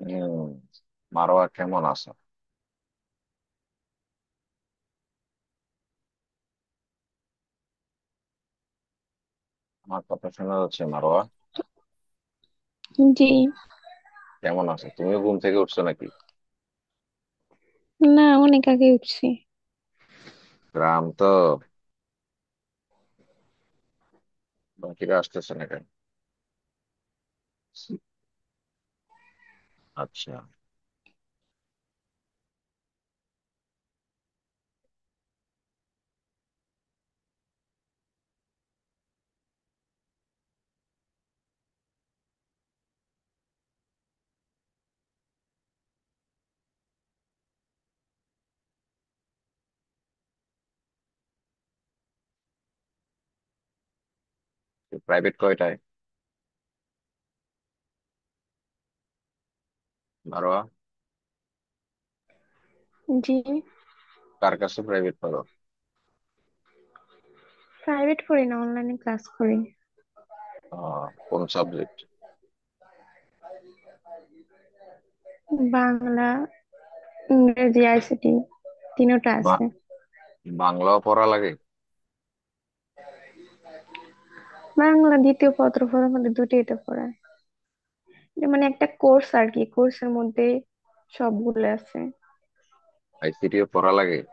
হুম। মারোয়া কেমন আছো? আমার কথা শোনা যাচ্ছে মারোয়া? জি। কেমন আছো? তুমিও ঘুম থেকে উঠছো নাকি? না, অনেক আগে উঠছি। গ্রাম তো, বাকিরা আসতেছে না কেন? আচ্ছা। প্রাইভেট কয়টায়? মারোয়া, জি। কার কাছে প্রাইভেট পড়ো? প্রাইভেট করি না, অনলাইনে ক্লাস করি। কোন সাবজেক্ট? বাংলা, ইংরেজি, আইসিটি তিনোটা আছে। বাংলাও পড়া লাগে? বাংলা দ্বিতীয় পত্র পড়ার মধ্যে দুটোই তো পড়ায়। এটা মানে একটা কোর্স আর কি, কোর্সের মধ্যে সবগুলো আছে। আইসিটিও পড়া লাগে?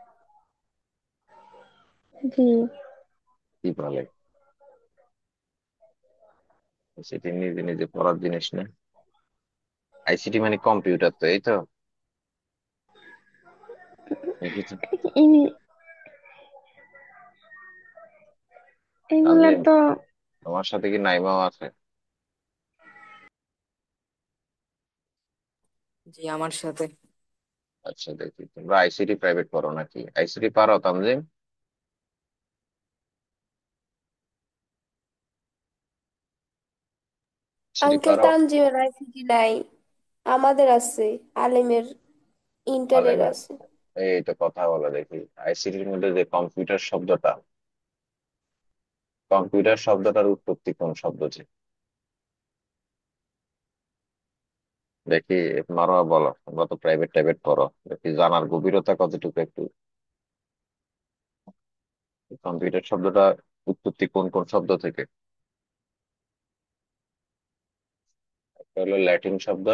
জি। কি বলে? আইসিটি নিজে নিজে পড়ার জিনিস না। আইসিটি মানে কম্পিউটার, তো এই তো দেখেছি। এই- এগুলা তানজিম, তো। তোমার সাথে কি নাইমাও আছে? জি, আমার সাথে। আচ্ছা, দেখি তোমরা আইসিটি প্রাইভেট পড়ো নাকি? আইসিটি পারো তানজিম? আইসিটি আঙ্কেল পারো? তানজিমের আইসিটি নাই, আমাদের আছে। আলেমের ইন্টারের আলেমের? আছে। এই তো কথা বলে দেখি। আইসিটির মধ্যে যে কম্পিউটার শব্দটা, কম্পিউটার শব্দটার উৎপত্তি কোন শব্দ থেকে? দেখি, মারোয়া বলো, তোমরা তো প্রাইভেট টাইভেট পড়ো, দেখি জানার গভীরতা কতটুকু একটু। কম্পিউটার শব্দটা উৎপত্তি কোন কোন শব্দ থেকে? একটা হলো ল্যাটিন শব্দ,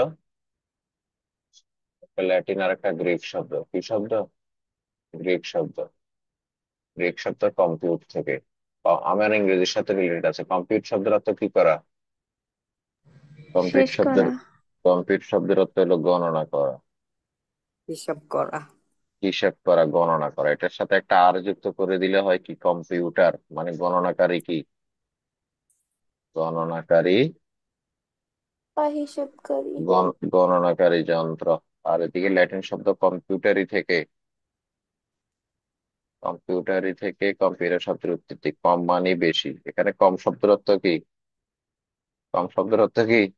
একটা ল্যাটিন আর একটা গ্রিক শব্দ। কি শব্দ? গ্রিক শব্দ। গ্রিক শব্দ কম্পিউট থেকে। আমার ইংরেজির সাথে রিলেটেড আছে। কম্পিউট শব্দের অর্থ কি করা? কম্পিউট শেষ শব্দের করা। কম্পিউট শব্দের অর্থ হলো গণনা করা। হিসাব করা। হিসাব করা, গণনা করা। এটার সাথে একটা আর যুক্ত করে দিলে হয় কি, কম্পিউটার মানে গণনাকারী। কি? গণনাকারী। বা হিসাবকারী। গণনাকারী যন্ত্র। আর এদিকে ল্যাটিন শব্দ কম্পিউটারই থেকে। কম্পিউটারই থেকে কম্পিউটার শব্দের উৎপত্তি। কম মানে বেশি, এখানে কম শব্দের অর্থ কি? কম শব্দের অর্থ কি?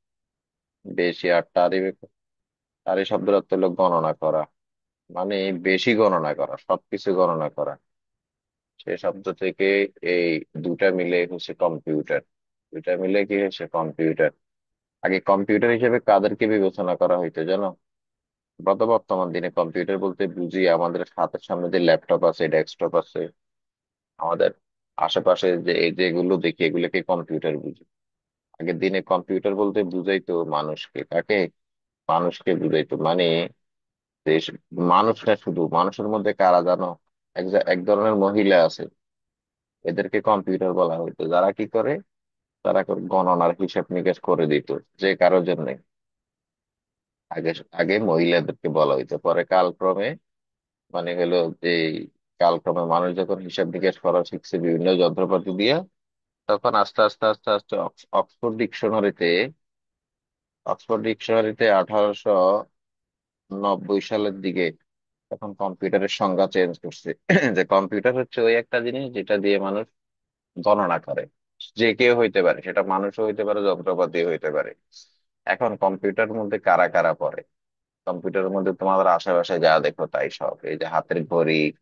বেশি। আর তারই শব্দের অর্থ হলো গণনা করা, মানে বেশি গণনা করা, সবকিছু গণনা করা। সে শব্দ থেকে এই দুটা মিলে হচ্ছে কম্পিউটার। দুটা মিলে কি হচ্ছে কম্পিউটার। আগে কম্পিউটার হিসেবে কাদেরকে বিবেচনা করা হইতো জানো? গত বর্তমান দিনে কম্পিউটার বলতে বুঝি আমাদের হাতের সামনে যে ল্যাপটপ আছে, ডেস্কটপ আছে, আমাদের আশেপাশে যে এই যেগুলো দেখি এগুলোকে কম্পিউটার বুঝি। আগের দিনে কম্পিউটার বলতে বুঝাইতো মানুষকে। কাকে? মানুষকে বুঝাইতো। মানে দেশ, মানুষ না, শুধু মানুষের মধ্যে কারা জানো? এক ধরনের মহিলা আছে, এদেরকে কম্পিউটার বলা হতো। যারা কি করে? তারা গণনার হিসাব নিকাশ করে দিত যে কারোর জন্য। আগে আগে মহিলাদেরকে বলা হইতো, পরে কালক্রমে মানে হলো যে কালক্রমে মানুষ যখন হিসাব নিকাশ করা শিখছে বিভিন্ন যন্ত্রপাতি দিয়ে, তখন আস্তে আস্তে আস্তে আস্তে অক্সফোর্ড ডিকশনারিতে, 1890 সালের দিকে তখন কম্পিউটারের সংজ্ঞা চেঞ্জ করছে। যে কম্পিউটার হচ্ছে ওই একটা জিনিস যেটা দিয়ে মানুষ গণনা করে। যে কেউ হইতে পারে, সেটা মানুষও হইতে পারে, যন্ত্রপাতি হইতে পারে। এখন কম্পিউটার মধ্যে কারা কারা পড়ে? কম্পিউটারের মধ্যে তোমাদের আশেপাশে যা দেখো তাই সব। এই যে হাতের ঘড়ি,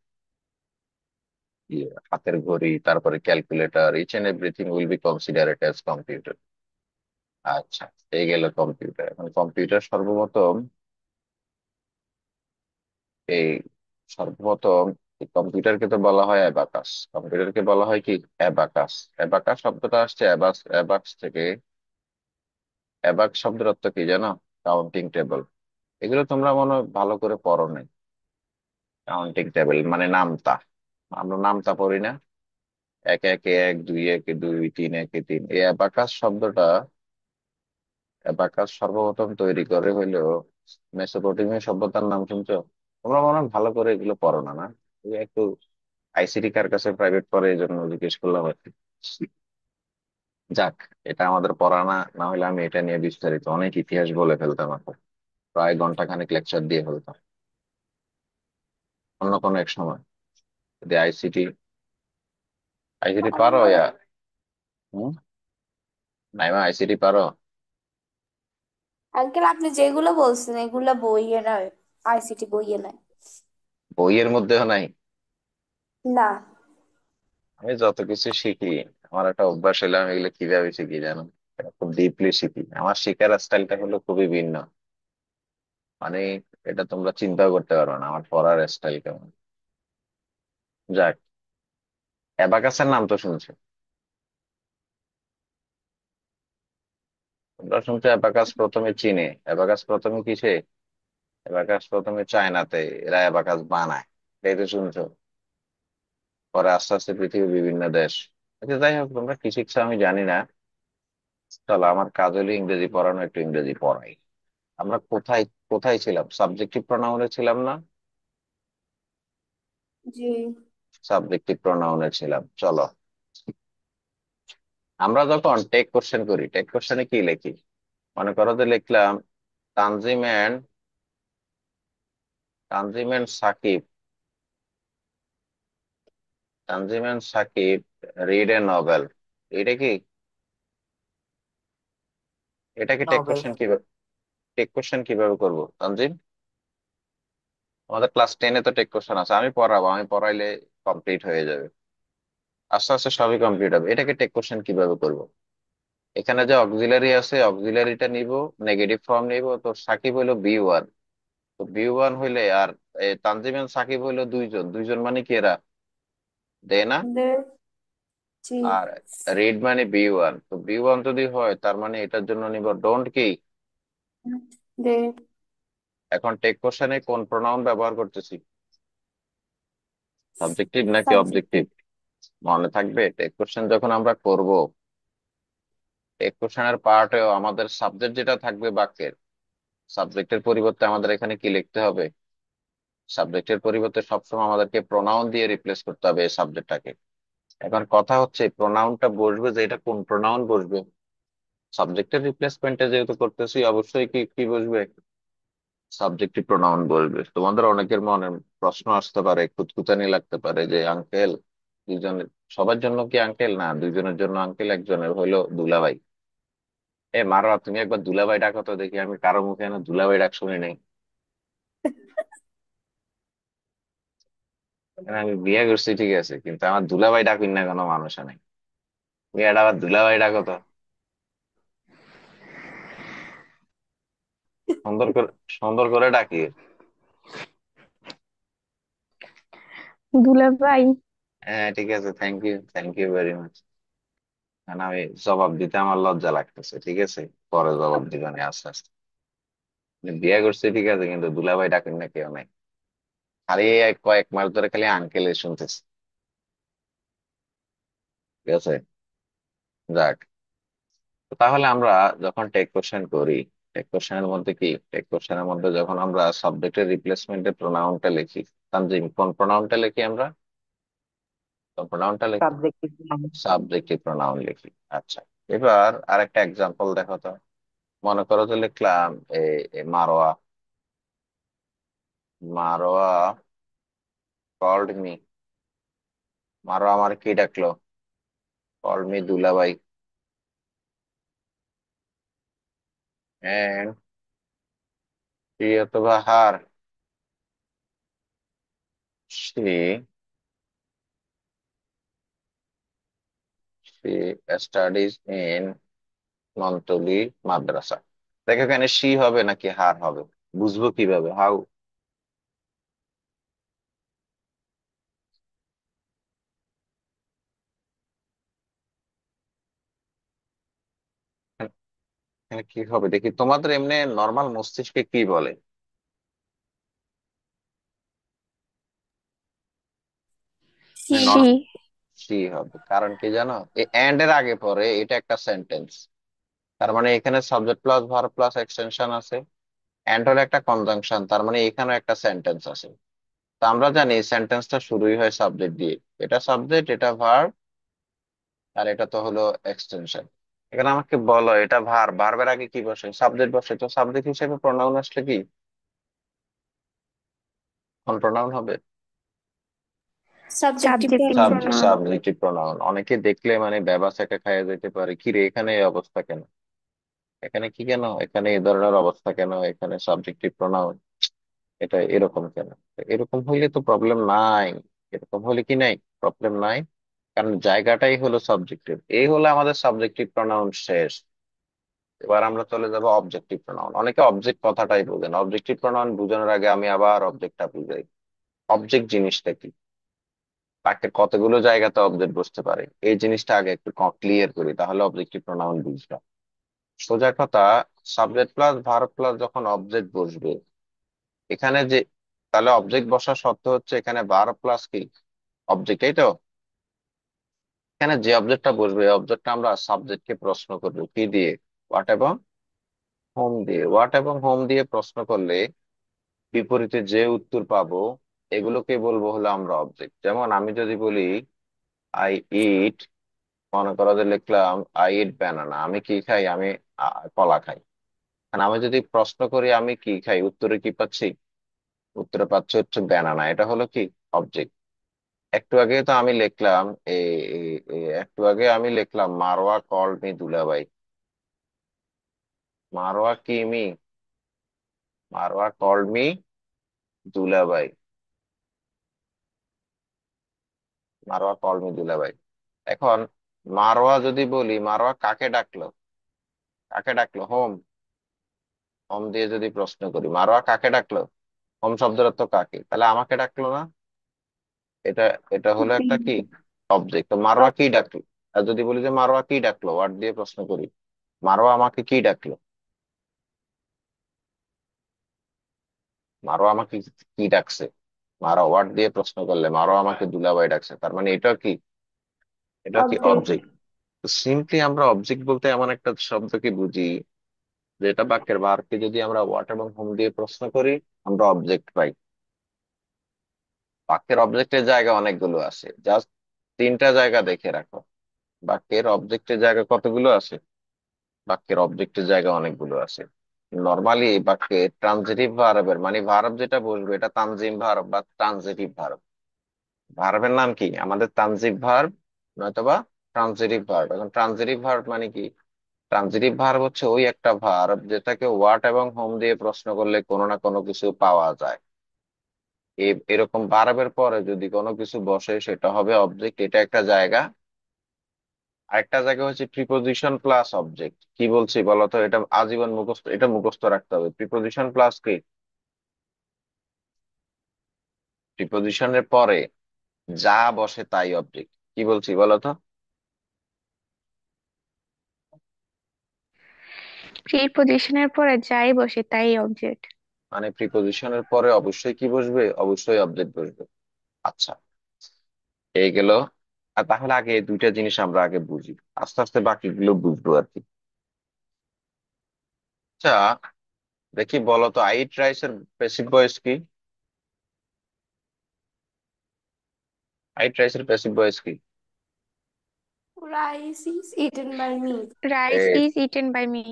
হাতের ঘড়ি, তারপরে calculator, each and everything will be considered as computer. আচ্ছা, এই গেল কম্পিউটার। এখন কম্পিউটার সর্বপ্রথম এই সর্বপ্রথম এই কম্পিউটারকে তো বলা হয় অ্যাবাকাস। কম্পিউটারকে বলা হয় কি? অ্যাবাকাস। অ্যাবাকাস শব্দটা আসছে অ্যাবাস, অ্যাবাক্স থেকে। অ্যাবাক শব্দের অর্থ কি জানো? Counting table. এগুলো তোমরা মনে হয় ভালো করে পড়ো নাই। কাউন্টিং টেবিল মানে নামতা। আমরা নামতা পড়ি না? এক একে এক, দুই একে দুই, তিন একে তিন। এই অ্যাবাকাস শব্দটা, অ্যাবাকাস সর্বপ্রথম তৈরি করে হইলো মেসোপটেমিয়া সভ্যতার। নাম শুনছো? তোমরা মনে হয় ভালো করে এগুলো পড়ো না, না? এই একটু আইসিটি কার কাছে প্রাইভেট পড়ে, এই জন্য জিজ্ঞেস করলাম আর কি। যাক, এটা আমাদের পড়া না, না হলে আমি এটা নিয়ে বিস্তারিত অনেক ইতিহাস বলে ফেলতাম এখন, প্রায় ঘন্টা খানেক লেকচার দিয়ে ফেলতাম অন্য কোনো এক সময়। যদি আইসিটি, আইসিটি পারো আঙ্কেল ইয়া? হুম? নাইমা, আইসিটি পারো? আঙ্কেল আপনি যেগুলো বলছেন এগুলা বইয়ে নয়, আইসিটি বইয়ে নয়। বইয়ের মধ্যেও নাই? না। আমি যত কিছু শিখি, আমার একটা অভ্যাস হলো, আমি এগুলো কিভাবে শিখি জানো? এটা খুব ডিপলি শিখি। আমার শিখার স্টাইলটা হলো খুবই ভিন্ন। মানে এটা তোমরা চিন্তাও করতে পারো না আমার পড়ার স্টাইল কেমন। যাক, অ্যাবাকাসের নাম তো শুনছো? তোমরা শুনছো অ্যাবাকাস প্রথমে চীনে, অ্যাবাকাস প্রথমে কিসে? অ্যাবাকাস প্রথমে চায়নাতে, এরা অ্যাবাকাস বানায়, এই তো শুনছো। পরে আস্তে আস্তে পৃথিবীর বিভিন্ন দেশ। আচ্ছা যাই হোক, তোমরা কি শিখছো আমি জানি না। চলো, আমার কাজ হলো ইংরেজি পড়ানো, একটু ইংরেজি পড়াই। আমরা কোথায় কোথায় ছিলাম? সাবজেক্টিভ প্রোনাউনে ছিলাম না? জি। সাবজেক্টিভ প্রোনাউনে ছিলাম। চলো, আমরা যখন টেক কোশ্চেন করি, টেক কোশ্চেনে কি লিখি? মনে করো যে লিখলাম Tanzim and, Tanzim and Sakib, Tanzim and Sakib read a novel. এটা কি? এটাকে টেক নভেল। কোশ্চেন কিভাবে, টেক কোশ্চেন কিভাবে করবো তানজিম? আমাদের ক্লাস 10-এ তো টেক কোশ্চেন আছে, আমি পড়াবো, আমি পড়াইলে কমপ্লিট হয়ে যাবে। আস্তে আস্তে সবই কমপ্লিট হবে। এটাকে টেক কোশ্চেন কিভাবে করব? এখানে যে অক্সিলারি আছে, অক্সিলারিটা নিব, নেগেটিভ ফর্ম নিব। তো সাকিব হইলো বি 1। তো বি 1 হইলে আর তানজিম and সাকিব হইলো দুইজন, দুইজন মানে কি এরা? দে না? দে। জি। আর রিড মানে বি 1। তো বি 1 যদি হয়, তার মানে এটার জন্য নিব ডোন্ট কি। দে। এখন টেক কোশ্চেনে কোন প্রোনাউন ব্যবহার করতেছি? সাবজেক্টিভ নাকি সাবজেক্ট। অবজেক্টিভ? মনে থাকবে, টেক কোশ্চেন যখন আমরা করব, টেক কোশ্চেনের পার্টেও আমাদের সাবজেক্ট যেটা থাকবে বাক্যের, সাবজেক্টের পরিবর্তে আমাদের এখানে কি লিখতে হবে? সাবজেক্টের পরিবর্তে সবসময় আমাদেরকে প্রোনাউন দিয়ে রিপ্লেস করতে হবে এই সাবজেক্টটাকে। এখন কথা হচ্ছে প্রোনাউনটা বসবে যে, এটা কোন প্রোনাউন বসবে? সাবজেক্টের রিপ্লেসমেন্টে যেহেতু করতেছি, অবশ্যই কি কি বসবে? সাবজেক্টিভ প্রোনাউন বসবে। তোমাদের অনেকের মনে প্রশ্ন আসতে পারে, খুঁতখুঁতানি লাগতে পারে যে আঙ্কেল, দুইজনের, সবার জন্য কি আঙ্কেল? না, দুইজনের জন্য আঙ্কেল, একজনের হইলো দুলাভাই। মারো, তুমি একবার দুলাভাই ডাকো তো দেখি, আমি কারো মুখে না দুলাভাই ডাক শুনি নাই। মানে আমি বিয়ে করছি ঠিক আছে, কিন্তু আমার দুলাভাই ডাকুন না কোনো মানুষ নাই। তুমি এটা আবার দুলাভাই ডাকো তো, সুন্দর করে, সুন্দর করে ডাকি। দুলাভাই। হ্যাঁ ঠিক আছে, thank you, thank you very much. কারণ আমি জবাব দিতে আমার লজ্জা লাগতেছে, ঠিক আছে? পরে জবাব দিবানি আস্তে আস্তে। আমি বিয়ে করছি ঠিক আছে, কিন্তু দুলাভাই ডাকেন না কেউ নাই। খালি এই কয়েক মাস ধরে খালি আঙ্কেল শুনতেছি, ঠিক আছে? যাক, তো তাহলে আমরা যখন টেক কোশ্চেন করি, টেক কোশ্চেনের মধ্যে কি, টেক কোশ্চেনের মধ্যে যখন আমরা সাবজেক্টের রিপ্লেসমেন্টে প্রোনাউনটা লিখি, তানজিম কোন প্রোনাউনটা লিখি আমরা? কোন প্রোনাউনটা লিখি? সাবজেক্টিভ। সাবজেক্টিভ প্রোনাউন লিখি। আচ্ছা, এবার আরেকটা এক্সাম্পল দেখো তো। মনে করো যে লিখলাম মারোয়া, মারোয়া কল্ড মি, মারোয়া আমার কি ডাকলো? কল্ড মি দুলাভাই, এন্ড সি অথবা হার, সি, সি স্টাডিজ ইন মন্তলি মাদ্রাসা। দেখো এখানে শি হবে নাকি হার হবে, বুঝবো কিভাবে, হাউ? এখানে কি হবে দেখি, তোমাদের এমনি নর্মাল মস্তিষ্কে কি বলে? সি। সি। সি হবে, কারণ কি জানো, এই এন্ড এর আগে পরে এটা একটা সেন্টেন্স, তার মানে এখানে subject plus verb plus extension আছে। এন্ড হলো একটা কনজাংশন, তার মানে এখানেও একটা সেন্টেন্স আছে। তো আমরা জানি সেন্টেন্সটা শুরুই হয় সাবজেক্ট দিয়ে। এটা সাবজেক্ট, এটা ভার্ব, আর এটা তো হলো এক্সটেনশন। এখানে আমাকে বলো এটা ভার্ব, ভার্বের আগে কি বসে? সাবজেক্ট বসে, তো সাবজেক্ট হিসেবে প্রোনাউন আসলে কি কোন প্রোনাউন হবে? Subjective subjective pronoun. Pronoun. Subjective pronoun. অনেকে দেখলে মানে বেবা সেকা খাইয়া যেতে পারে, কি রে এখানে এই অবস্থা কেন, এখানে কি কেন, এখানে এই ধরনের অবস্থা কেন, এখানে সাবজেক্টিভ প্রোনাউন, এটা এরকম কেন? এরকম হইলে তো প্রবলেম নাই। এরকম হলে কি নাই, প্রবলেম নাই, কারণ জায়গাটাই হলো সাবজেক্টিভ। এই হলো আমাদের সাবজেক্টিভ প্রোনাউন শেষ। এবার আমরা চলে যাব অবজেক্টিভ প্রোনাউন। অনেকে অবজেক্ট কথাটাই বোঝেন, অবজেক্টিভ প্রোনাউন বোঝানোর আগে আমি আবার অবজেক্টটা বুঝাই। অবজেক্ট জিনিসটা কি, বাক্যের কতগুলো জায়গাতে অবজেক্ট বসতে পারে, এই জিনিসটা আগে একটু ক্লিয়ার করি, তাহলে অবজেক্টিভ প্রোনাউন বুঝবা। সোজা কথা, সাবজেক্ট প্লাস ভার্ব প্লাস যখন অবজেক্ট বসবে এখানে যে, তাহলে অবজেক্ট বসার শর্ত হচ্ছে এখানে ভার্ব প্লাস কি অবজেক্ট, এই তো। এখানে যে অবজেক্টটা বসবে অবজেক্টটা আমরা সাবজেক্টকে প্রশ্ন করবো কি দিয়ে, হোয়াট এবং হোম দিয়ে। হোয়াট এবং হোম দিয়ে প্রশ্ন করলে বিপরীতে যে উত্তর পাবো এগুলোকে বলবো হলো আমরা অবজেক্ট। যেমন আমি যদি বলি আই ইট, মনে করো যে লিখলাম আই ইট ব্যানানা, আমি কি খাই, আমি কলা খাই। আর আমি যদি প্রশ্ন করি আমি কি খাই, উত্তরে কি পাচ্ছি, উত্তরে পাচ্ছি হচ্ছে ব্যানানা, এটা হলো কি অবজেক্ট। একটু আগে তো আমি লিখলাম একটু আগে আমি লিখলাম মারওয়া কল্ড মি দুলাভাই। মারওয়া কি মি, মারওয়া কল্ড মি দুলাভাই, মারওয়া কল্ড মি দুলাভাই। এখন মারওয়া যদি বলি, মারওয়া কাকে ডাকলো, কাকে ডাকলো, হোম। হোম দিয়ে যদি প্রশ্ন করি মারওয়া কাকে ডাকলো, হোম শব্দের অর্থ কাকে, তাহলে আমাকে ডাকলো না? এটা এটা হলো একটা কি অবজেক্ট। তো মারওয়া কি ডাকলো। আর যদি বলি যে মারওয়া কি ডাকলো, ওয়ার্ড দিয়ে প্রশ্ন করি, মারওয়া আমাকে কি ডাকলো, মারো আমাকে কি ডাকছে, মারো ওয়ার্ড দিয়ে প্রশ্ন করলে মারো আমাকে দুলাভাই ডাকছে, তার মানে এটা কি, এটা কি অবজেক্ট। অবজেক্ট। তো সিম্পলি আমরা অবজেক্ট বলতে এমন একটা শব্দকে বুঝি যেটা বাক্যের ভার্বকে যদি আমরা হোয়াট এবং হোম দিয়ে প্রশ্ন করি আমরা অবজেক্ট পাই। বাক্যের অবজেক্টের জায়গা অনেকগুলো আছে, জাস্ট তিনটা জায়গা দেখে রাখো। বাক্যের অবজেক্টের জায়গা কতগুলো আছে, বাক্যের অবজেক্টের জায়গা অনেকগুলো আছে। নর্মালি বাক্যে ট্রানজিটিভ ভার্বের মানে ভার্ব যেটা বসবে এটা তানজিম ভার্ব বা ট্রানজিটিভ ভার্ব। ভার্বের নাম কি আমাদের, তানজিভ ভার্ব নয়তোবা ট্রানজিটিভ ভার্ব। এখন ট্রানজিটিভ ভার্ব মানে কি, ট্রানজিটিভ ভার্ব হচ্ছে ওই একটা ভার্ব যেটাকে হোয়াট এবং হোম দিয়ে প্রশ্ন করলে কোনো না কোনো কিছু পাওয়া যায়। এরকম ভার্বের পরে যদি কোনো কিছু বসে সেটা হবে অবজেক্ট, এটা একটা জায়গা। আরেকটা জায়গা হচ্ছে প্রিপোজিশন প্লাস অবজেক্ট। কি বলছি বলতো, এটা আজীবন মুখস্থ, এটা মুখস্থ রাখতে হবে। প্রিপোজিশন প্লাস কি, প্রিপোজিশনের পরে যা বসে তাই অবজেক্ট। কি বলছি বলতো, প্রিপজিশনের পরে যাই বসে তাই অবজেক্ট। মানে প্রিপোজিশনের পরে অবশ্যই কি বসবে, অবশ্যই অবজেক্ট বসবে। আচ্ছা, এই গেল। আর তাহলে আগে এই দুইটা জিনিস আমরা আগে বুঝি, আস্তে আস্তে বাকিগুলো বুঝবো আর কি। আচ্ছা, দেখি বলো তো আইট রাইস এর প্যাসিভ ভয়েস কি, আইট রাইস এর প্যাসিভ ভয়েস কি? Rice is eaten by me. Rice is eaten by me.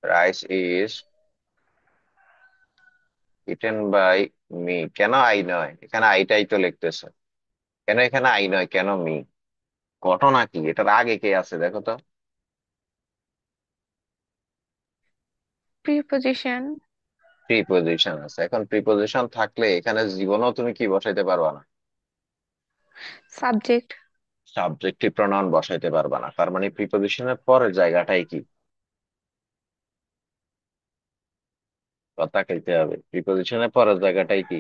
Rice is eaten by me, কেন আই নয়, এখানে আইটাই তো লিখতেছে, কেন এখানে আই নয়, কেন মি? ঘটনা কি, এটার আগে কে আছে দেখো তো। প্রিপজিশন। প্রিপোজিশন আছে, এখন প্রিপোজিশন থাকলে এখানে জীবনেও তুমি কি বসাইতে পারবা না, সাবজেক্ট। সাবজেক্টিভ প্রনাউন বসাইতে পারবা না। তার মানে প্রিপোজিশনের পরের জায়গাটাই কি, কথা কইতে হবে। প্রিপোজিশনের পরের জায়গাটাই কি?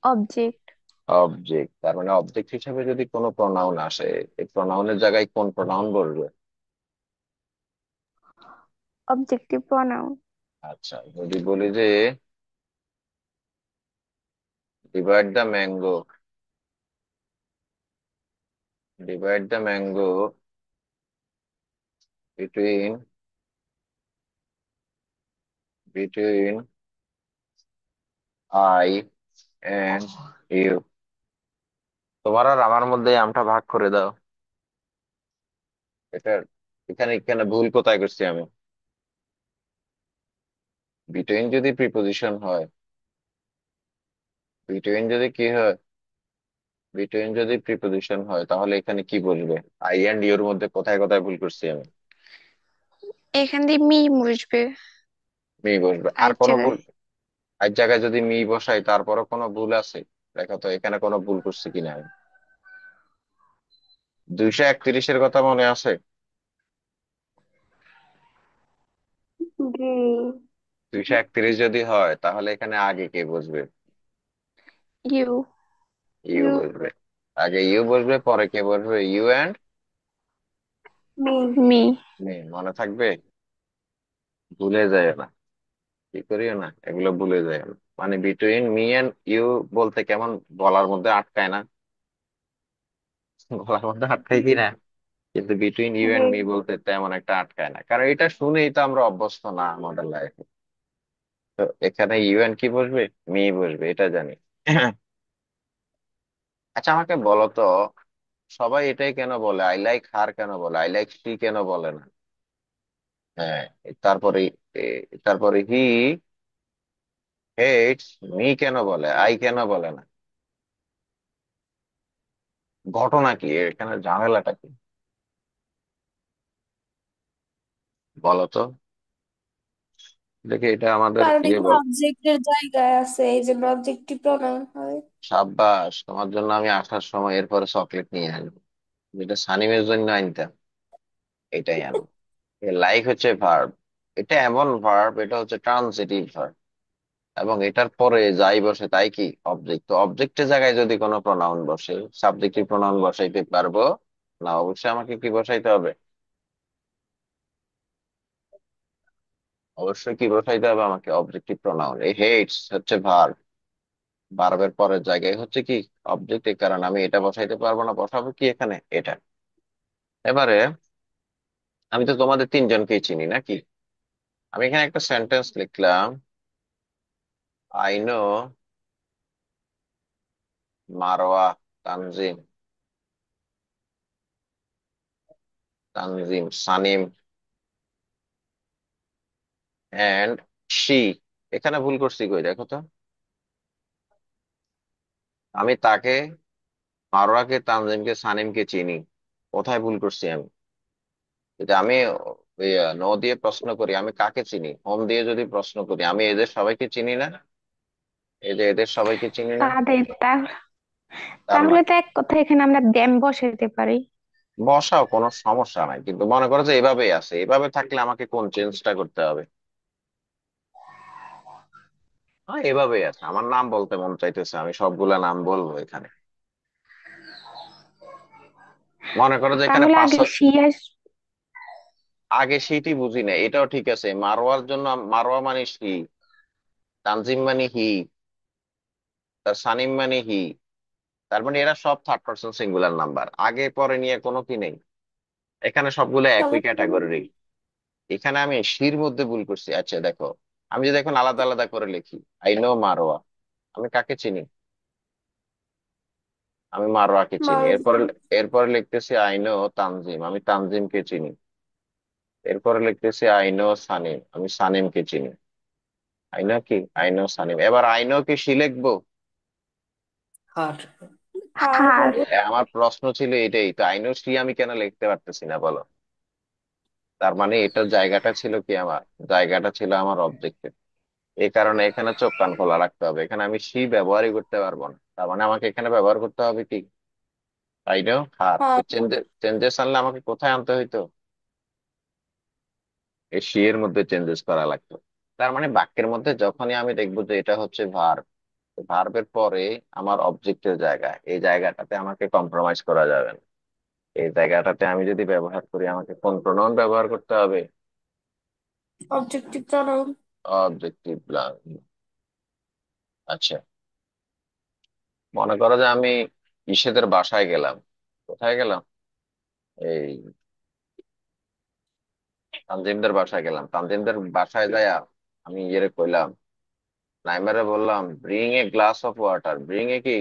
অবজেক্ট। অবজেক্ট। তার মানে অবজেক্ট হিসেবে যদি কোনো প্রোনাউন আসে, এই প্রোনাউনের জায়গায় কোন প্রোনাউন বসবে? Objective pronoun. আচ্ছা, যদি বলি যে divide the mango, divide the mango between, between I and you, তোমার আর আমার মধ্যে এই আমটা ভাগ করে দাও। এটা এখানে এখানে ভুল কোথায় করছি আমি? বিটুইন যদি প্রিপোজিশন হয়, বিটুইন যদি কি হয়, বিটুইন যদি প্রিপোজিশন হয় তাহলে এখানে কি বলবে? আই এন্ড ইউর মধ্যে কোথায় কোথায় ভুল করছি আমি? এখান দিয়ে মি বসবে মি বসবে, আর আরেক কোনো জায়গায়। ভুল? এক জায়গায় যদি মি বসাই তারপরও কোনো ভুল আছে? দেখো তো এখানে কোনো ভুল করছি কিনা আমি। 231-এর কথা মনে আছে? জি। 231 যদি হয় তাহলে এখানে আগে কে বসবে? ইউ। You you. বসবে। আগে ইউ বসবে, পরে কে বসবে? You and me. Me. Me. মনে থাকবে? ভুলে যায় না, কি করিও না, এগুলো ভুলে যায় না। মানে বিটুইন মি এন্ড ইউ বলতে কেমন গলার মধ্যে আটকায় না? গলার মধ্যে আটকায় কি না? কিন্তু বিটুইন ইউ জি। এন্ড মি বলতে তেমন একটা আটকায় না, কারণ এটা শুনেই তো আমরা অভ্যস্ত না আমাদের লাইফে। তো এখানে ইউ এন্ড কি বসবে? মি বসবে, এটা জানি। আচ্ছা, আমাকে বলো তো, সবাই এটাই কেন বলে? আই লাইক হার কেন বলে? আই লাইক শি কেন বলে না? হ্যাঁ, তারপরে তারপরে হি হেটস মি কেন বলে? আই কেন বলে না? ঘটনা কি এখানে? ঝামেলাটা কি? বলো তো দেখি, এটা আমাদের কারণ ইয়ে এখানে বল। অবজেক্টের জায়গায় আছে, এই জন্য অবজেক্টিভ প্রনাউন হয়। সাব্বাস, তোমার জন্য আমি আসার সময় এরপরে চকলেট নিয়ে আসবো, যেটা সানিমের জন্য আনতাম, এটাই আনবো। লাইক হচ্ছে ভার্ব, এটা এমন ভার্ব, এটা হচ্ছে ট্রান্সিটিভ ভার্ব, এবং এটার পরে যাই বসে তাই কি? অবজেক্ট। তো অবজেক্টের জায়গায় যদি কোনো প্রোনাউন বসে, সাবজেক্টিভ প্রোনাউন বসাইতে পারবো না? অবশ্যই আমাকে কি বসাইতে হবে? অবশ্যই কি বসাইতে হবে আমাকে? Objective pronoun. এই হেটস হচ্ছে ভার্ব, ভার্বের পরের জায়গায় হচ্ছে কি? অবজেক্ট। এই কারণে আমি এটা বসাইতে পারবো না, বসাবো কি এখানে? এটা। এবারে আমি তো তোমাদের তিনজনকেই চিনি নাকি? আমি এখানে একটা সেন্টেন্স লিখলাম, I know Marwa, Tanzim, Tanzim, Sanim and she. এখানে ভুল করছি কই দেখো তো? আমি তাকে, মারওয়াকে, তানজিমকে, সানিমকে চিনি। কোথায় ভুল করছি আমি? যদি আমি ওই, নো দিয়ে প্রশ্ন করি, আমি কাকে চিনি? হোম দিয়ে যদি প্রশ্ন করি, আমি এদের সবাইকে চিনি না? এই যে এদের সবাইকে চিনি না। তাদের তার তাহলে মানে তো এক কথা এখানে আমরা দেম বসাইতে পারি। বসাও, কোনো সমস্যা নাই, কিন্তু মনে করো যে এভাবেই আছে, এভাবে থাকলে আমাকে কোন চেঞ্জটা করতে হবে? হ্যাঁ, এভাবেই আছে। আমার নাম বলতে মন চাইতেছে, আমি সবগুলা নাম বলবো এখানে। মনে করো যে এখানে তাহলে পাঁচ আগে সি আস। আগে সেইটি বুঝি না, এটাও ঠিক আছে। মারওয়ার জন্য মারওয়া মানে সি, তানজিম মানে হি, তার সানিম মানে হি। তার মানে এরা সব থার্ড পার্সন সিঙ্গুলার নাম্বার, আগে পরে নিয়ে কোনো কি নেই। এখানে সবগুলো একই সমস্যা নেই। ক্যাটাগরি। এখানে আমি শির মধ্যে ভুল করছি। আচ্ছা দেখো, আমি যদি এখন আলাদা আলাদা করে লিখি, আই নো মারোয়া, আমি কাকে চিনি? আমি মারোয়াকে চিনি। এরপরে, মারুফ। এরপরে লিখতেছি আই নো তানজিম, আমি তানজিমকে চিনি। এরপরে লিখতেছি আই নো সানিম, আমি সানিমকে চিনি। আই নো কি? I know Sanim. এবার আই নো কি সি লিখবো? হার। হার হার। হবে। আমার প্রশ্ন ছিল এটাই তো, আই নো সি আমি কেন লিখতে পারতেছি না বলো? তার মানে এটার জায়গাটা ছিল কি আমার? জায়গাটা ছিল আমার অবজেক্টে। এই কারণে এখানে চোখ কান খোলা রাখতে হবে, এখানে আমি সি ব্যবহারই করতে পারবো না। তার মানে আমাকে এখানে ব্যবহার করতে হবে কি? I know her. তো হার। চেঞ্জেস আনলে আমাকে কোথায় আনতে হইতো? এই সি এর মধ্যে চেঞ্জেস করা লাগতো। তার মানে বাক্যের মধ্যে যখনই আমি দেখবো যে এটা হচ্ছে ভার্ব, ভার্বের পরে আমার অবজেক্টের জায়গা, এই জায়গাটাতে আমাকে কম্প্রোমাইজ করা যাবে না। এই জায়গাটাতে আমি যদি ব্যবহার করি, আমাকে কোন প্রোনাউন ব্যবহার করতে হবে? Objective pronoun. অবজেক্টিভ। আচ্ছা, মনে করো যে আমি ইসেদের বাসায় গেলাম। কোথায় গেলাম? এই তানজিমদের বাসায় গেলাম। তানজিমদের বাসায় যাই আমি ইয়ে কইলাম, নাইমারে বললাম bring a glass of water. Bring a কি?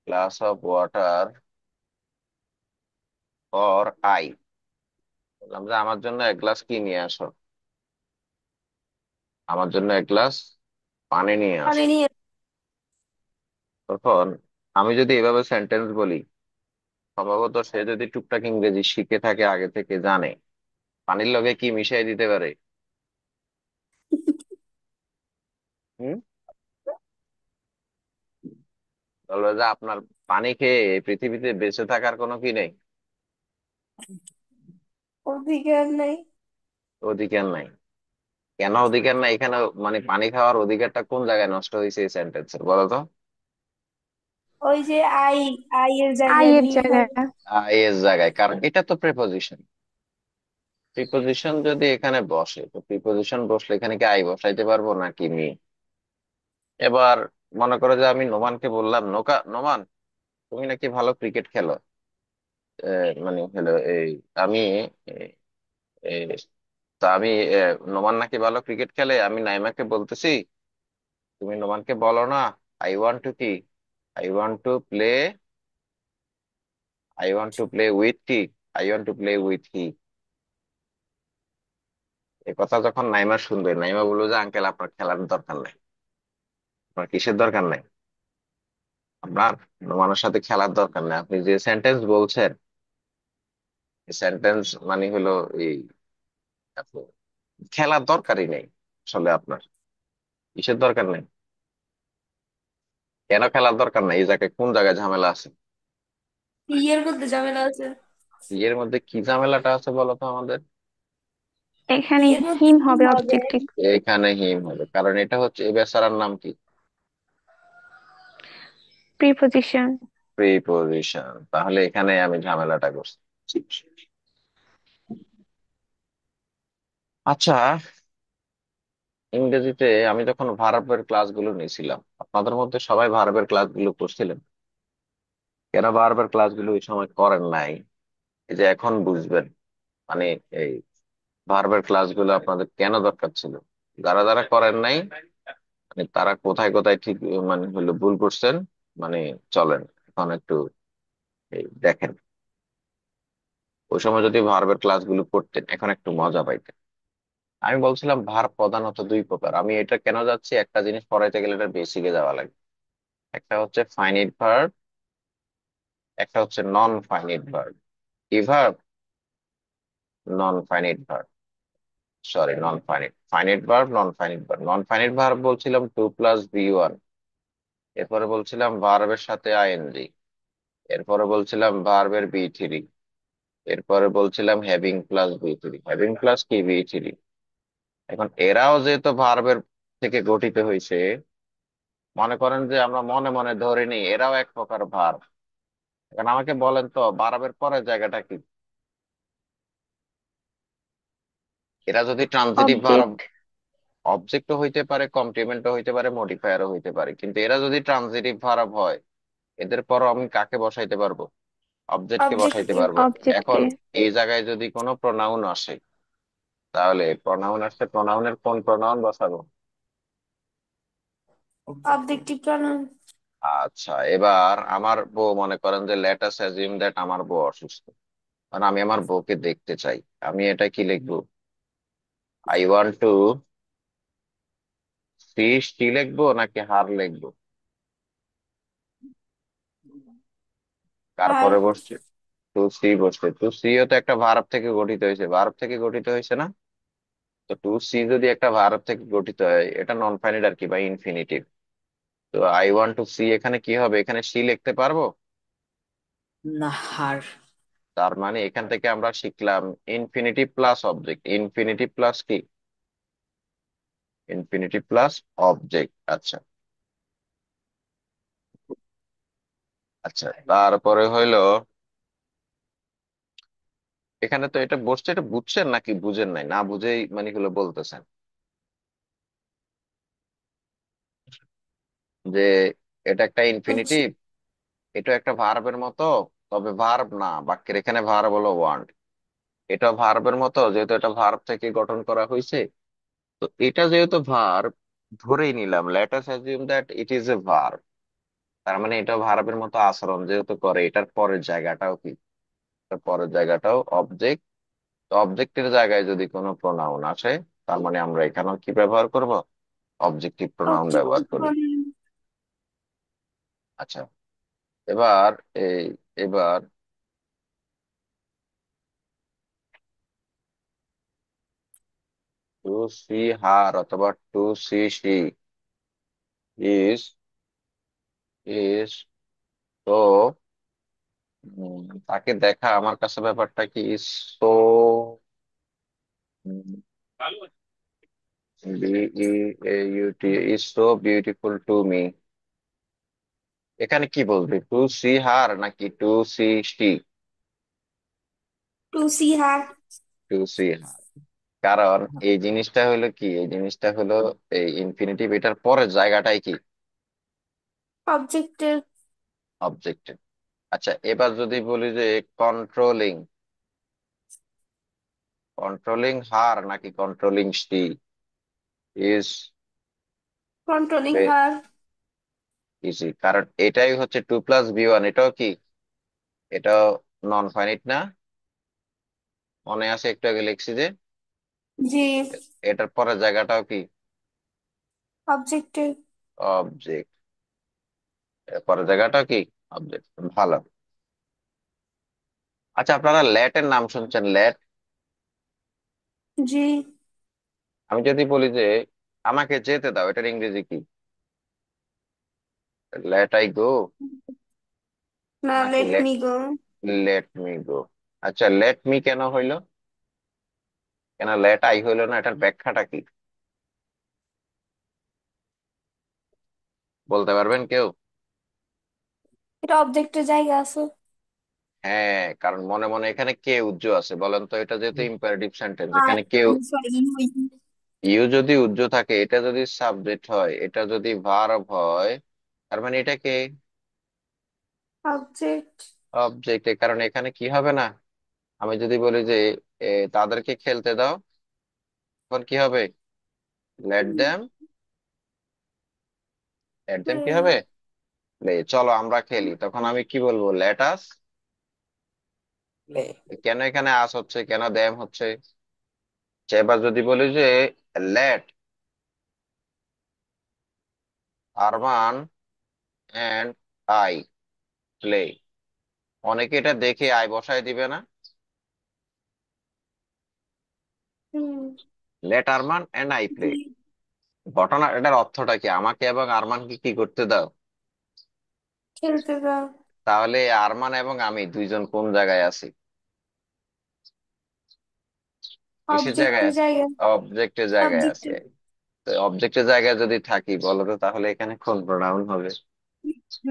Glass of water for I. বললাম যে আমার জন্য এক গ্লাস কি নিয়ে আসো, আমার জন্য এক গ্লাস পানি নিয়ে পানি আসো। নিয়ে। তখন আমি যদি এভাবে সেন্টেন্স বলি, সম্ভবত সে যদি টুকটাক ইংরেজি শিখে থাকে, আগে থেকে জানে পানির লগে কি মিশাই দিতে পারে। হুম, বলবে যে আপনার পানি খেয়ে এই পৃথিবীতে বেঁচে থাকার কোনো কি নেই, অধিকার নাই। অধিকার নাই। কেন অধিকার নাই এখানে? মানে পানি খাওয়ার অধিকারটা কোন জায়গায় নষ্ট হয়েছে এই সেন্টেন্সের, বলো তো? ওই যে আই, আই এর জায়গায় আয়ের মি জায়গায়। হবে। এর জায়গায়, কারণ এটা তো প্রিপোজিশন। প্রিপোজিশন যদি এখানে বসে, তো প্রিপোজিশন বসলে এখানে কি আই বসাইতে পারবো নাকি মি? এবার মনে করো যে আমি নোমানকে বললাম, নোমান তুমি নাকি ভালো ক্রিকেট খেলো। মানে হলো এই আমি এই, তা আমি নোমান নাকি ভালো ক্রিকেট খেলে, আমি নাইমাকে বলতেছি তুমি নোমানকে বলো না আই ওয়ান্ট টু কি, I want to play, I want to play with কি, I want to play with he. এ কথা যখন নাইমা শুনবে, নাইমা বললো যে আঙ্কেল আপনার খেলার দরকার নাই। আপনার কিসের দরকার নাই? আপনার নোমানের সাথে খেলার দরকার নাই। আপনি যে সেন্টেন্স বলছেন, এই সেন্টেন্স মানে হলো এই, আপনি খেলার দরকারই নেই। আসলে আপনার কিসের দরকার নেই? কেন খেলার দরকার নেই? এই জায়গায় কোন জায়গায় ঝামেলা আছে? ই এর মধ্যে ঝামেলা আছে। এর মধ্যে কি ঝামেলাটা আছে বলো তো আমাদের? ই এখানে এর মধ্যে হিম কি হবে হবে? অবজেক্টিভ। এখানে হিম হবে, কারণ এটা হচ্ছে এই বেচারার নাম কি? প্রিপোজিশন। প্রিপোজিশন। তাহলে এখানে আমি ঝামেলাটা করছি। আচ্ছা, ইংরেজিতে আমি যখন ভার্বের ক্লাসগুলো নিয়েছিলাম, আপনাদের মধ্যে সবাই ভার্বের ক্লাসগুলো করছিলেন। কেন ভার্বের ক্লাসগুলো ওই সময় করেন নাই, এই যে এখন বুঝবেন। মানে এই ভার্বের ক্লাসগুলো আপনাদের কেন দরকার ছিল। যারা যারা করেন নাই, মানে তারা কোথায় কোথায় ঠিক মানে হলো ভুল করছেন। মানে চলেন এখন একটু দেখেন, ওই সময় যদি ভার্বের ক্লাসগুলো করতেন এখন একটু মজা পাইতেন। আমি বলছিলাম ভার্ব প্রধানত দুই প্রকার। আমি এটা কেন যাচ্ছি, একটা জিনিস পড়াইতে গেলে এটা বেসিকে যাওয়া লাগে। একটা হচ্ছে ফাইনিট ভার্ব, একটা হচ্ছে নন ফাইনিট ভার্ব। কি verb? Non finite verb. Sorry, non finite. Finite verb, non finite verb. Non finite verb বলছিলাম টু প্লাস বি ওয়ান, এরপরে বলছিলাম ভার্বের সাথে আইএনজি, এরপরে বলছিলাম ভার্বের বি থ্রি, এরপরে বলছিলাম having plus B three. Having plus কি? B three. এখন এরাও যেহেতু ভার্বের থেকে গঠিত হয়েছে, মনে করেন যে আমরা মনে মনে ধরে নিই এরাও এক প্রকার ভার্ব। এখন আমাকে বলেন তো ভার্বের পরের জায়গাটা কি? এরা যদি ট্রানজিটিভ ভার্ব, অবজেক্ট। অবজেক্টও হইতে পারে, কমপ্লিমেন্টও হইতে পারে, মডিফায়ারও হইতে পারে, কিন্তু এরা যদি ট্রানজিটিভ ভার্ব হয়, এদের পরও আমি কাকে বসাইতে পারবো? অবজেক্টকে বসাইতে অবজেক্টিভ। পারবো। এখন অবজেক্টে। এই জায়গায় যদি কোনো প্রোনাউন আসে, তাহলে প্রোনাউন আসলে প্রোনাউনের কোন প্রোনাউন বসাবো? Objective pronoun. আচ্ছা, এবার আমার বউ, মনে করেন যে লেট আস অ্যাজিউম দ্যাট আমার বউ অসুস্থ, মানে আমি আমার বউকে দেখতে চাই। আমি এটা কি লিখবো? I want to see see লিখবো নাকি হার লিখবো? আর তারপরে বসছে টু সি, বসছে টু সিও তো একটা ভার্ব থেকে গঠিত হয়েছে, ভার্ব থেকে গঠিত হয়েছে না? তো টু সি যদি একটা ভার্ব থেকে গঠিত হয়, এটা নন ফাইনাইট আর কি, বা ইনফিনিটিভ। তো আই ওয়ান্ট টু সি এখানে কি হবে? এখানে সি লিখতে পারবো? না, হার। তার মানে এখান থেকে আমরা শিখলাম infinitive plus object. Infinitive plus কি? Infinitive plus object. আচ্ছা আচ্ছা, তারপরে হইলো এখানে তো এটা বসছে, এটা বুঝছেন নাকি বুঝেন নাই, না বুঝেই মানে হলো বলতেছেন যে এটা একটা বুঝছি। ইনফিনিটিভ, এটা একটা ভার্বের মতো, তবে ভার্ব না, বাক্যের এখানে ভার্ব হলো ওয়ান্ট। এটা ভার্বের মতো, যেহেতু এটা ভার্ব থেকে গঠন করা হয়েছে, তো এটা যেহেতু ভার্ব ধরেই নিলাম, let us assume that it is a verb, তার মানে এটা ভার্বের মতো আচরণ যেহেতু করে, এটার পরের জায়গাটাও কি, এটার পরের জায়গাটাও অবজেক্ট। তো অবজেক্টের জায়গায় যদি কোনো প্রোনাউন আসে, তার মানে আমরা এখানেও কি ব্যবহার করব, অবজেক্টিভ প্রোনাউন ব্যবহার অবজেক্টিভ করব। প্রনাউন। আচ্ছা, এবার এই এবার টু সি হার অথবা to see she is is তো তাকে দেখা আমার কাছে ব্যাপারটা কি so beauty is so beautiful to me. এখানে কি বলবে, টু সি হার নাকি to see she? To see her. To see her, কারণ এই জিনিসটা হলো কি, এই জিনিসটা হলো এই ইনফিনিটিভ, এটার পরের জায়গাটাই কি, অবজেক্টের। অবজেক্টিভ। আচ্ছা, এবার যদি বলি যে কন্ট্রোলিং, কন্ট্রোলিং হার নাকি controlling she is controlling her. Easy, কারণ এটাই হচ্ছে টু প্লাস বি ওয়ান, এটাও কি, এটাও নন ফাইনিট না? মনে আছে একটু আগে লিখছি যে জি। এটার পরের জায়গাটাও কি, অবজেক্টের। অবজেক্ট, পরের জায়গাটাও কি, অবজেক্ট। ভালো। আচ্ছা, আপনারা ল্যাটের নাম শুনছেন, ল্যাট? জি। আমি যদি বলি যে আমাকে যেতে দাও, এটার ইংরেজি কি, লেট আই গো না, নাকি let let me go. Let me go? আচ্ছা, লেট মি কেন হইলো, কেন লেট আই হইলো না, এটার ব্যাখ্যাটা কি বলতে পারবেন কেউ? এটা অবজেক্টের জায়গা আছে। হ্যাঁ, কারণ মনে মনে এখানে কে উজ্জ্ব আছে বলেন তো, এটা যেহেতু ইম্পারেটিভ সেন্টেন্স, এখানে কেউ, সরি। ইউ যদি উজ্জ্ব থাকে, এটা যদি সাবজেক্ট হয়, এটা যদি ভার্ব হয়, তার মানে এটা কে, অবজেক্ট। অবজেক্ট। কারণ এখানে কি হবে না, আমি যদি বলি যে তাদেরকে খেলতে দাও, তখন কি হবে, লেট দেম, লেট দেম কি হবে, চলো আমরা খেলি, তখন আমি কি বলবো, লেট আস। প্লে। কেন এখানে আস হচ্ছে, কেন দেম হচ্ছে? এবার যদি বলি যে let Arman and I play, অনেকে এটা দেখে আই বসায় দিবে না, let Arman and I play, ঘটনা এটার অর্থটা কি, আমাকে এবং আরমানকে কি করতে দাও। খেলতে দাও। তাহলে আরমান এবং আমি দুইজন কোন জায়গায় আছি, কিসের জায়গায় অবজেক্টের আছি, জায়গা। অবজেক্টের জায়গায় আছে। সাবজেক্টের। তো অবজেক্টের জায়গায় যদি থাকি, বলো তো তাহলে এখানে কোন প্রোনাউন হবে?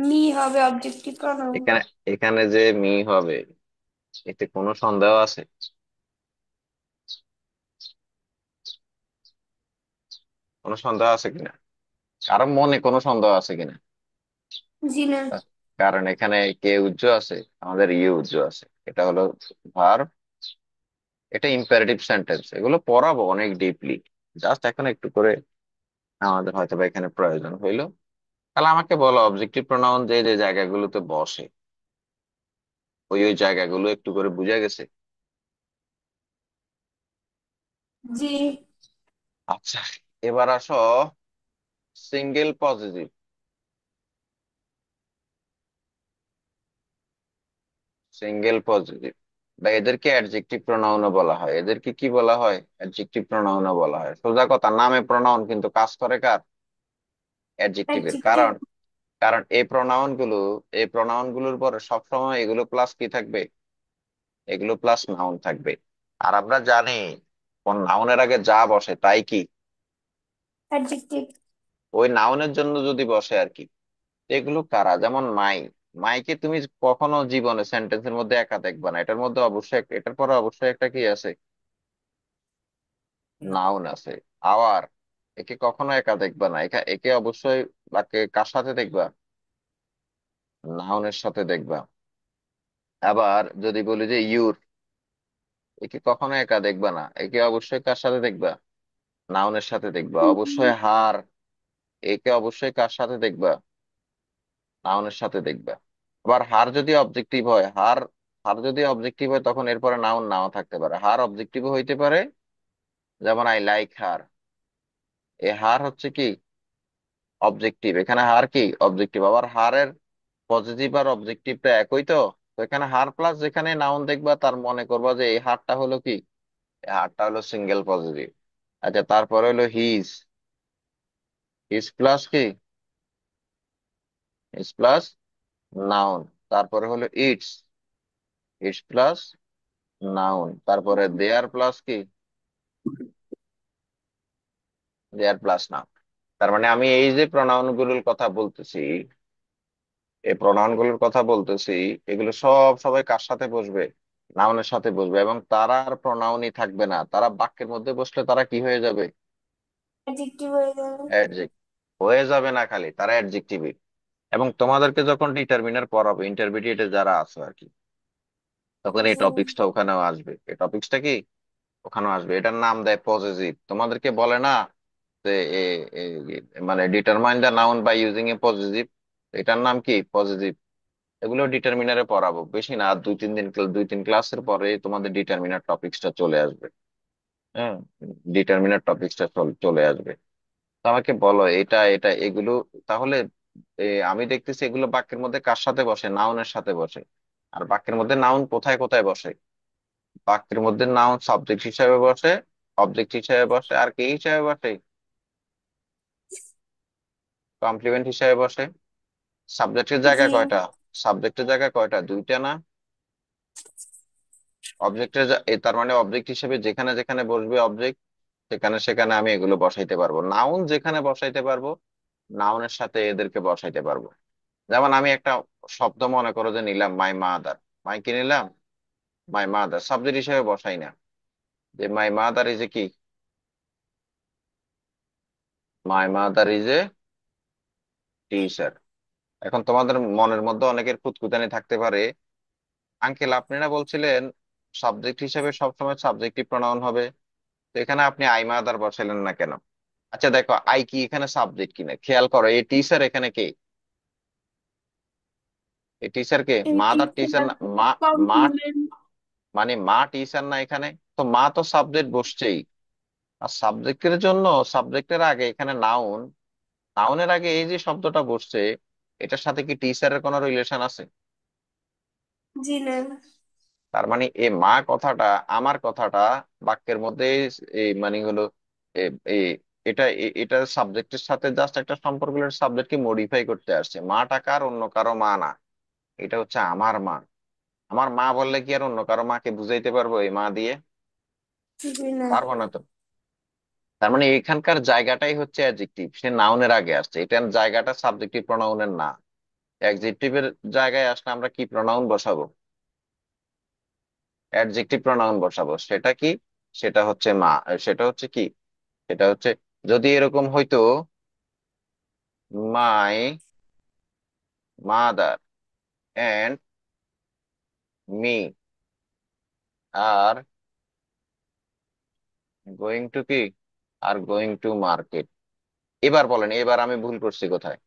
মি হবে অবজেক্টিভ প্রনাউন। এখানে, এখানে যে মি হবে, এতে কোনো সন্দেহ আছে? কোনো সন্দেহ আছে কিনা, কারো মনে কোনো সন্দেহ আছে কিনা? জি না। কারণ এখানে কে উজ্জ্ব আছে, আমাদের ইউ উজ্জ্ব আছে, এটা হলো ভার্ব, এটা ইম্পারেটিভ সেন্টেন্স, এগুলো পড়াবো অনেক ডিপলি, জাস্ট এখন একটু করে আমাদের হয়তো বা এখানে প্রয়োজন হইলো। তাহলে আমাকে বলো, অবজেক্টিভ প্রোনাউন যে যে জায়গাগুলোতে বসে, ওই ওই জায়গাগুলো একটু করে বুঝা গেছে? জি। আচ্ছা, এবার আসো সিঙ্গেল পজিটিভ, সিঙ্গেল পজিটিভ, বা এদেরকে অ্যাডজেক্টিভ প্রোনাউনও বলা হয়, এদেরকে কি বলা হয়, অ্যাডজেক্টিভ প্রোনাউনও বলা হয়। সোজা কথা, নামে প্রোনাউন কিন্তু কাজ করে কার, অ্যাডজেক্টিভের। অ্যাডজেক্টিভ। কারণ, কারণ এই প্রোনাউন গুলোর পরে সবসময় এগুলো প্লাস কি থাকবে, এগুলো প্লাস নাউন থাকবে। আর আমরা জানি কোন নাউনের আগে যা বসে তাই কি, অ্যাডজেক্টিভ। ওই নাউনের জন্য যদি বসে আর কি। এগুলো কারা, যেমন মাই। মাইকে তুমি কখনো জীবনে সেন্টেন্সের মধ্যে একা দেখবা না, এটার মধ্যে অবশ্যই এটার পরে অবশ্যই একটা কি আছে, নাউন আছে। আওয়ার, একে কখনো একা দেখবা না, একে অবশ্যই বাক্যে কার সাথে দেখবা, নাউনের সাথে দেখবা। আবার যদি বলি যে ইউর, একে কখনো একা দেখবা না, একে অবশ্যই কার সাথে দেখবা, নাউনের সাথে দেখবা। অবশ্যই হার, একে অবশ্যই কার সাথে দেখবা, নাউনের সাথে দেখবা। আবার হার যদি অবজেক্টিভ হয়, হার হার যদি অবজেক্টিভ হয় তখন এরপরে নাউন নাও থাকতে পারে। হার অবজেক্টিভ হইতে পারে, যেমন আই লাইক হার। এই হার হচ্ছে কি অবজেক্টিভ, এখানে হার কি অবজেক্টিভ। আবার হারের পজিটিভ আর অবজেক্টিভটা একই তো। তো এখানে হার প্লাস যেখানে নাউন দেখবা তার মনে করবা যে এই হারটা হলো কি, এই হারটা হলো সিঙ্গেল পজিটিভ। আচ্ছা, তারপরে হলো হিজ, হিজ প্লাস কি, হিজ প্লাস নাউন। তারপরে হলো ইটস, ইটস প্লাস নাউন। তারপরে দেয়ার প্লাস কি, দেয়ার প্লাস নাউন। তার মানে আমি এই যে প্রনাউন গুলোর কথা বলতেছি, এই প্রনাউন গুলোর কথা বলতেছি, এগুলো সব সবাই কার সাথে বসবে, নাউনের সাথে বসবে। এবং তারা আর প্রনাউনই থাকবে না, তারা বাক্যের মধ্যে বসলে তারা কি হয়ে যাবে, অ্যাডজেক্টিভ হয়ে যাবে। অ্যাডজেক্ট হয়ে যাবে না, খালি তারা অ্যাডজেক্টিভ। এবং তোমাদেরকে যখন ডিটারমিনার পড়াবো, ইন্টারমিডিয়েটে যারা আছো আর কি, তখন এই হুম। টপিক্সটা ওখানেও আসবে। এই টপিক্সটা কি ওখানেও আসবে। এটার নাম দেয় পজেসিভ। তোমাদেরকে বলে না যে মানে determine the noun by using a possessive, এটার নাম কি পজেসিভ। এগুলো ডিটারমিনারে পড়াবো, বেশি না, আর 2-3 ক্লাসের পরে তোমাদের ডিটারমিনার টপিক্সটা চলে আসবে। হ্যাঁ, ডিটারমিনার টপিক্সটা চলে আসবে। তো আমাকে বলো এটা এটা এগুলো তাহলে, আমি দেখতেছি এগুলো বাক্যের মধ্যে কার সাথে বসে, নাউনের সাথে বসে। আর বাক্যের মধ্যে নাউন কোথায় কোথায় বসে, বাক্যের মধ্যে নাউন সাবজেক্ট হিসাবে বসে, অবজেক্ট হিসাবে বসে, আর কি হিসাবে বসে, কমপ্লিমেন্ট হিসাবে বসে। সাবজেক্টের জি। জায়গায় কয়টা, সাবজেক্টের জায়গায় কয়টা, দুইটা না। অবজেক্টের, তার মানে অবজেক্ট হিসেবে যেখানে যেখানে বসবে অবজেক্ট, সেখানে সেখানে আমি এগুলো বসাইতে পারবো। নাউন যেখানে বসাইতে পারবো, নাউনের সাথে এদেরকে বসাইতে পারবো। যেমন আমি একটা শব্দ মনে করো যে নিলাম মাই মাদার, মাই কি নিলাম, মাই মাদার, সাবজেক্ট হিসেবে বসাই না। যে মাই মাদার ইজ এ কি, my mother is a teacher. এখন তোমাদের মনের মধ্যে অনেকের খুঁতখুঁতানি থাকতে পারে, আঙ্কেল আপনি না বলছিলেন সাবজেক্ট হিসেবে সবসময় সাবজেক্টিভ প্রনাউন হবে, তো এখানে আপনি আই মাদার বসাইলেন না কেন? আচ্ছা দেখো, আই কি এখানে সাবজেক্ট কিনা খেয়াল করো। এই টিচার এখানে কে, এই টিচার কে, মাদার টিচার না, মা, মা কমপ্লিমেন্ট। মানে মা টিচার না এখানে। তো মা তো সাবজেক্ট বসছেই। আর সাবজেক্টের জন্য, সাবজেক্টের আগে এখানে নাউন, নাউনের আগে এই যে শব্দটা বসছে, এটার সাথে কি টিচারের কোনো রিলেশন আছে? জি না। তার মানে এই মা কথাটা, আমার কথাটা বাক্যের মধ্যে এই মানে হলো এই এটা এটা সাবজেক্টের সাথে জাস্ট একটা সম্পর্ক, সাবজেক্টকে মডিফাই করতে আসছে। মাটা কার, অন্য কারো মা না, এটা হচ্ছে আমার মা। আমার মা বললে কি আর অন্য কারো মাকে বুঝাইতে পারবো এই মা দিয়ে? জি না। পারবো না তো। তার মানে এখানকার জায়গাটাই হচ্ছে অ্যাডজেক্টিভ, সে নাউনের আগে আসছে, এটার জায়গাটা সাবজেক্টিভ প্রনাউনের না। অ্যাডজেক্টিভের জায়গায় আসলে আমরা কি প্রনাউন বসাবো, অ্যাডজেক্টিভ প্রনাউন বসাবো। সেটা কি, সেটা হচ্ছে মা, সেটা হচ্ছে কি, সেটা হচ্ছে, যদি এরকম হইতো my mother and me are going to কি, আর গোয়িং টু মার্কেট। এবার বলেন, এবার আমি ভুল করছি কোথায়?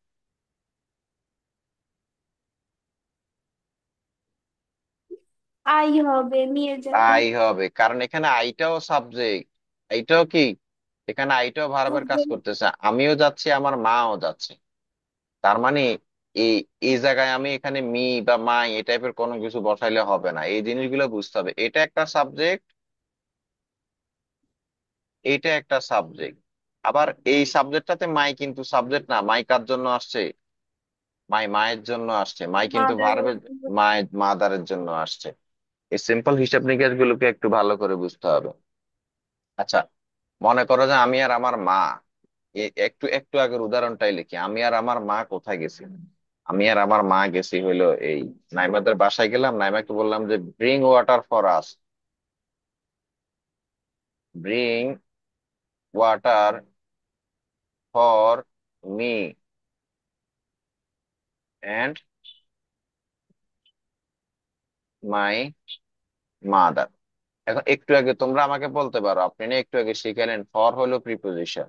আই হবে মেয়ের জায়গায়। আই হবে, কারণ এখানে আইটাও সাবজেক্ট, আইটাও কি, এখানে আইটাও ভার্বের কাজ Object। করতেছে, আমিও যাচ্ছি আমার মাও যাচ্ছে। তার মানে এই এই জায়গায় আমি এখানে মি বা মাই এই টাইপের কোনো কিছু বসাইলে হবে না, এই জিনিসগুলো বুঝতে হবে। এটা একটা সাবজেক্ট, এইটা একটা সাবজেক্ট। আবার এই সাবজেক্টটাতে মাই কিন্তু সাবজেক্ট না, মাই কার জন্য আসছে, মাই মায়ের জন্য আসছে, মাই কিন্তু মাদার। ভার্বের, মায়ের মাদারের জন্য আসছে। এই সিম্পল হিসাব নিকেশ গুলোকে একটু ভালো করে বুঝতে হবে। আচ্ছা, মনে করো যে আমি আর আমার মা একটু একটু আগের উদাহরণটাই লিখি, আমি আর আমার মা কোথায় গেছি। আমি আর আমার মা গেছি হইলো এই নাইমাদের বাসায় গেলাম, নাইমাকে বললাম যে bring water for us, bring water for me and my mother. এখন একটু আগে তোমরা আমাকে বলতে পারো, আপনি না একটু আগে শিখালেন ফর হলো প্রিপোজিশন,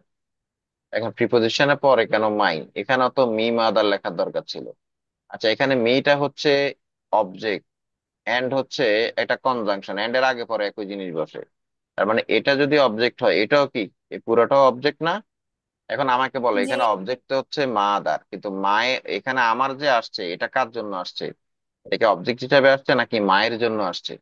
এখন প্রিপোজিশনের পরে কেন মাই? এখানে তো মি মাদার লেখার দরকার ছিল। আচ্ছা, এখানে মিটা হচ্ছে অবজেক্ট, এন্ড হচ্ছে একটা কনজাংশন, এন্ড এর আগে পরে একই জিনিস বসে। তার মানে এটা যদি অবজেক্ট হয়, এটাও কি এই পুরোটাও অবজেক্ট না? এখন আমাকে বলো, জি, এখানে অবজেক্ট হচ্ছে মাদার, কিন্তু মায়ে এখানে আমার যে আসছে এটা কার জন্য আসছে? এটা কি অবজেক্ট হিসাবে আসছে নাকি মায়ের জন্য আসছে?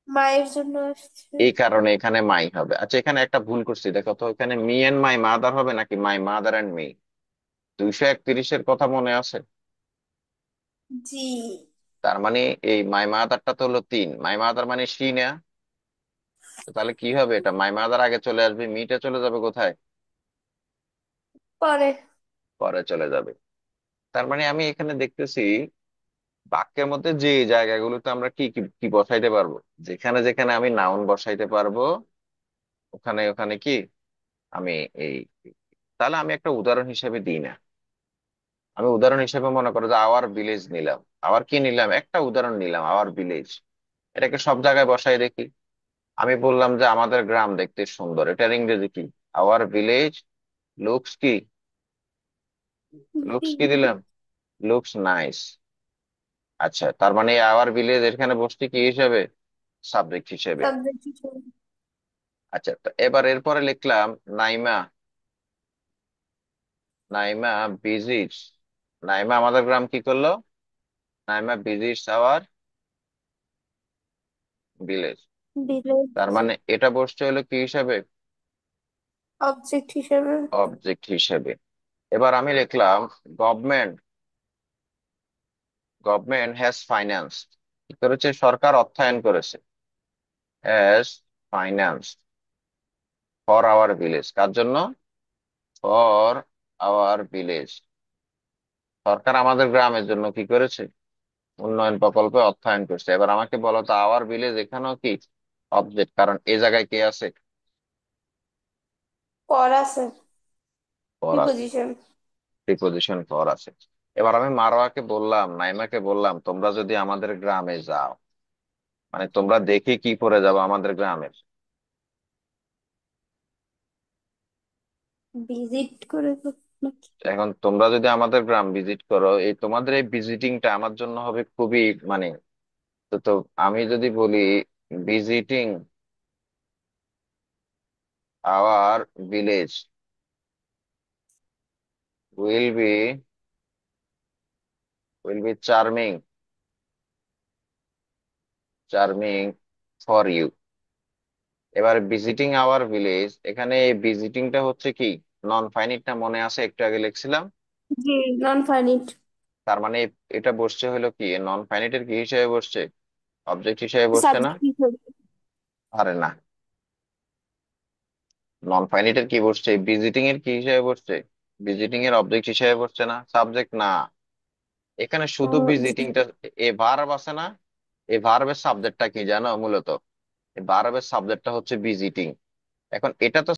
মায়ের জন্য আসছে। এই কারণে এখানে মাই হবে। আচ্ছা, এখানে একটা ভুল করছি, দেখো তো, এখানে মি এন্ড মাই মাদার হবে নাকি মাই মাদার এন্ড মি? 231-এর কথা মনে আছে? জি, তার মানে এই মাই মাদারটা তো হলো 3, মাই মাদার মানে সি না? তো তাহলে কি হবে, এটা মাই মাদার আগে চলে আসবে, মিটা চলে যাবে কোথায়? পরে। পরে চলে যাবে। তার মানে আমি এখানে দেখতেছি বাক্যের মধ্যে যে জায়গাগুলোতে আমরা কি কি কি বসাইতে পারবো, যেখানে যেখানে আমি নাউন বসাইতে পারবো, ওখানে ওখানে কি আমি এই, তাহলে আমি একটা উদাহরণ হিসেবে দিই না, আমি উদাহরণ হিসেবে মনে করো যে আওয়ার ভিলেজ নিলাম। আবার কি নিলাম, একটা উদাহরণ নিলাম, আওয়ার ভিলেজ। এটাকে সব জায়গায় বসাই দেখি। আমি বললাম যে আমাদের গ্রাম দেখতে সুন্দর, এটার ইংরেজি কি? আওয়ার ভিলেজ লুকস কি? লুকস কি দিলাম? Looks nice. আচ্ছা, তার মানে আওয়ার ভিলেজ এখানে বসছে কি হিসেবে? সাবজেক্ট হিসেবে। সাবজেক্ট হিসেবে। আচ্ছা, তো এবার এরপরে লিখলাম নাইমা, নাইমা ভিজিটস, নাইমা আমাদের গ্রাম কি করলো? Naima visits our village. Village. তার মানে এটা বসছে হলো কি হিসাবে? অবজেক্ট হিসেবে। অবজেক্ট হিসেবে। এবার আমি লিখলাম গভর্নমেন্ট, গভর্নমেন্ট হ্যাজ ফাইন্যান্স, কি করেছে? সরকার অর্থায়ন করেছে, has finance for our village, কার জন্য? For our village. সরকার আমাদের গ্রামের জন্য কি করেছে? উন্নয়ন প্রকল্পে অর্থায়ন করছে। এবার আমাকে বলো তো, আওয়ার ভিলেজ এখানেও কি অবজেক্ট? কারণ এ জায়গায় কে আছে? পর আছে। ফর আছে, প্রিপোজিশন। প্রিপোজিশন ফর আছে। এবার আমি মারোয়াকে বললাম, নাইমাকে বললাম, তোমরা যদি আমাদের গ্রামে যাও, মানে তোমরা দেখে কি করে যাবো আমাদের গ্রামের? ভিজিট করে তো নাকি? এখন তোমরা যদি আমাদের গ্রাম ভিজিট করো, এই তোমাদের এই ভিজিটিংটা আমার জন্য হবে খুবই মানে, তো আমি যদি বলি visiting our village will be, will be charming, charming for you. এবার ভিজিটিং আওয়ার ভিলেজ, এখানে এই ভিজিটিংটা হচ্ছে কি? নন ফাইনিটটা মনে আছে, একটু আগে লিখছিলাম। জি, নন ফাইনিট। তার মানে এটা বসছে হলো কি, নন ফাইনিটের কি হিসেবে বসছে? অবজেক্ট হিসেবে বসছে না? সাবজেক্ট হিসেবে। আরে না, নন ফাইনিটের কি বসছে? ভিজিটিং এর কি হিসেবে বসছে? ভিজিটিং এর অবজেক্ট হিসেবে বসছে না, সাবজেক্ট না। এখানে শুধু ভিজিটিংটা, এ ভার্ব আছে না? এই ভার্বের সাবজেক্টটা কি জানো মূলত? এই ভার্বের সাবজেক্টটা হচ্ছে ভিজিটিং। এখন এটা তো